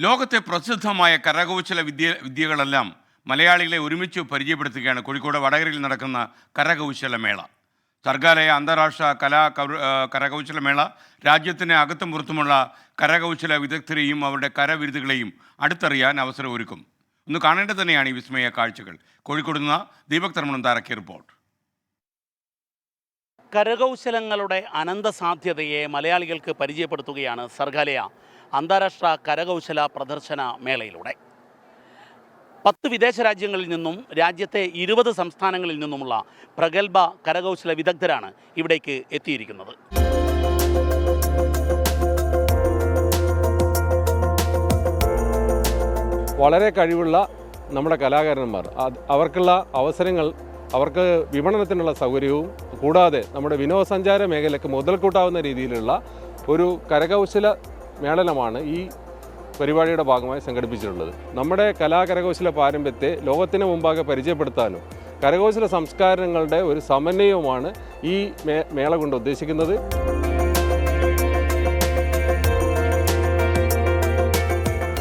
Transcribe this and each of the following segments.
ലോകത്തെ പ്രസിദ്ധമായ കരകൗശല വിദ്യകളെല്ലാം മലയാളികളെ ഒരുമിച്ച് പരിചയപ്പെടുത്തുകയാണ് കോഴിക്കോട് വടകരയിൽ നടക്കുന്ന കരകൗശല മേള. സർഗാലയ അന്താരാഷ്ട്ര കരകൗശല മേള രാജ്യത്തിന് അകത്തും പുറത്തുമുള്ള കരകൗശല വിദഗ്ധരെയും അവരുടെ കരവിരുതുകളെയും അടുത്തറിയാൻ അവസരം ഒരുക്കും. ഒന്ന് കാണേണ്ടത് തന്നെയാണ് ഈ വിസ്മയ കാഴ്ചകൾ. കോഴിക്കോട് നിന്ന് ദീപക് തർമ്മനം തയ്യാറാക്കിയ റിപ്പോർട്ട്. കരകൗശലങ്ങളുടെ അനന്ത സാധ്യതയെ മലയാളികൾക്ക് പരിചയപ്പെടുത്തുകയാണ് സർഗാലയ അന്താരാഷ്ട്ര കരകൗശല പ്രദർശന മേളയിലൂടെ. 10 വിദേശ രാജ്യങ്ങളിൽ നിന്നും രാജ്യത്തെ 20 സംസ്ഥാനങ്ങളിൽ നിന്നുമുള്ള പ്രഗത്ഭ കരകൗശല വിദഗ്ധരാണ് ഇവിടേക്ക് എത്തിയിരിക്കുന്നത്. വളരെ കഴിവുള്ള നമ്മുടെ കലാകാരന്മാർ, അവർക്കുള്ള അവസരങ്ങൾ, അവർക്ക് വിപണനത്തിനുള്ള സൗകര്യവും കൂടാതെ നമ്മുടെ വിനോദസഞ്ചാര മേഖലയ്ക്ക് മുതൽക്കൂട്ടാവുന്ന രീതിയിലുള്ള ഒരു കരകൗശല മേളനമാണ് ഈ പരിപാടിയുടെ ഭാഗമായി സംഘടിപ്പിച്ചിട്ടുള്ളത്. നമ്മുടെ കരകൗശല പാരമ്പര്യത്തെ ലോകത്തിന് മുമ്പാകെ പരിചയപ്പെടുത്താനും കരകൗശല സംസ്കാരങ്ങളുടെ ഒരു സമന്വയവുമാണ് ഈ മേള കൊണ്ട് ഉദ്ദേശിക്കുന്നത്.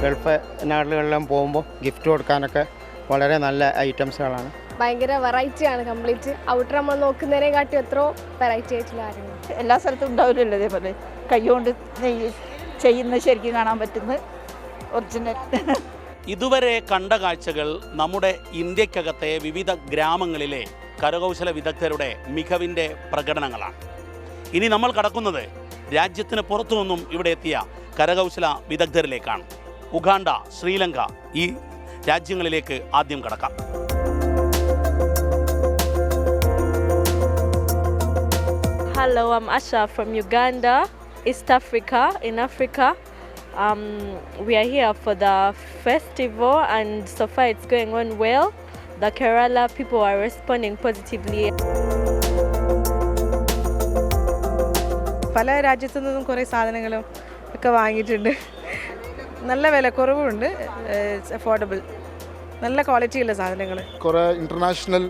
ഗൾഫ് നാടുകളിലെല്ലാം പോകുമ്പോൾ ഗിഫ്റ്റ് കൊടുക്കാനൊക്കെ വളരെ നല്ല ഐറ്റംസുകളാണ്. ഭയങ്കര വെറൈറ്റിയാണ്. കംപ്ലീറ്റ് ഔട്ടർ നമ്മൾ നോക്കുന്നതിനെ കാട്ടി എത്രയോ വെറൈറ്റി ആയിട്ടുള്ള കാര്യങ്ങൾ എല്ലാ സ്ഥലത്തും ഉണ്ടാവില്ലല്ലോ. ഇതേപോലെ കൈകൊണ്ട് ചെയ്യുന്ന ശരിക്കും കാണാൻ പറ്റുന്ന ഒറിജിനൽ. ഇതുവരെ കണ്ട കാഴ്ചകൾ നമ്മുടെ ഇന്ത്യക്കകത്തെ വിവിധ ഗ്രാമങ്ങളിലെ കരകൗശല വിദഗ്ധരുടെ മികവിൻ്റെ പ്രകടനങ്ങളാണ്. ഇനി നമ്മൾ കടക്കുന്നത് രാജ്യത്തിന് പുറത്തു നിന്നും ഇവിടെ എത്തിയ കരകൗശല വിദഗ്ധരിലേക്കാണ്. ഉഗാണ്ട, ശ്രീലങ്ക ഈ രാജ്യങ്ങളിലേക്ക് ആദ്യം കടക്കാം. Hello, I'm Asha from Uganda, East Africa, in Africa. We are here for the festival and so far it's going on well. The Kerala people are responding positively. പല രാജ്യത്തു നിന്നും കുറേ സാധനങ്ങളും ഒക്കെ വാങ്ങിയിട്ടുണ്ട്. നല്ല വിലക്കുറവുണ്ട്, അഫോർഡബിൾ, നല്ല ക്വാളിറ്റിയുള്ള സാധനങ്ങൾ. കുറേ ഇൻ്റർനാഷണൽ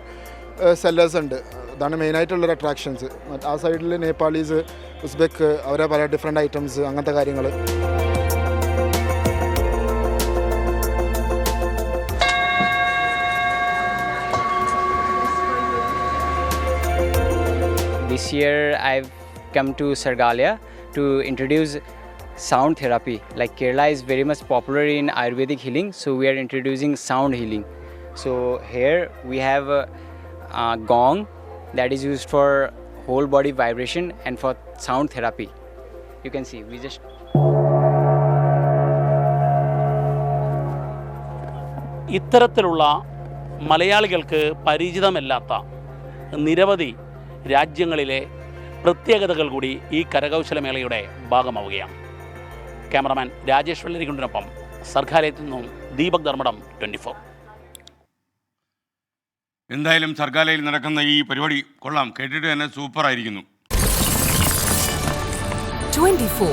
സെല്ലേഴ്സ് ഉണ്ട്. അതാണ് മെയിനായിട്ടുള്ളൊരു അട്രാക്ഷൻസ്. ആ സൈഡിൽ നേപ്പാളീസ്, ഉസ്ബെക്ക്, അവരെ പല ഡിഫറെൻ്റ് ഐറ്റംസ്, അങ്ങനത്തെ കാര്യങ്ങൾ. This year I've come to Sargalia to introduce sound therapy. Like Kerala is very much popular in Ayurvedic healing, so we are introducing sound healing. So here we have a gong that is used for whole body vibration and for sound therapy. You can see we just ഇത്തരത്തിലുള്ള മലയാളികൾക്ക് പരിചിതമല്ലാത്ത നിരവധി രാജ്യങ്ങളിലെ പ്രത്യേകതകൾ കൂടി ഈ കരകൗശല മേളയുടെ ഭാഗമാവുകയാണ്. Cameraman Rajesh വെള്ളരിക്കുണ്ടിനൊപ്പം സർഗാലയത്തിൽ നിന്നും ദീപക് ധർമ്മടം, 24. എന്തായാലും സർഗാലയിൽ നടക്കുന്ന ഈ പരിപാടി കൊള്ളാം, കേട്ടിട്ട് തന്നെ സൂപ്പറായിരിക്കുന്നു. 24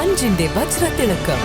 അഞ്ചിന്റെ വജ്രത്തിളക്കം.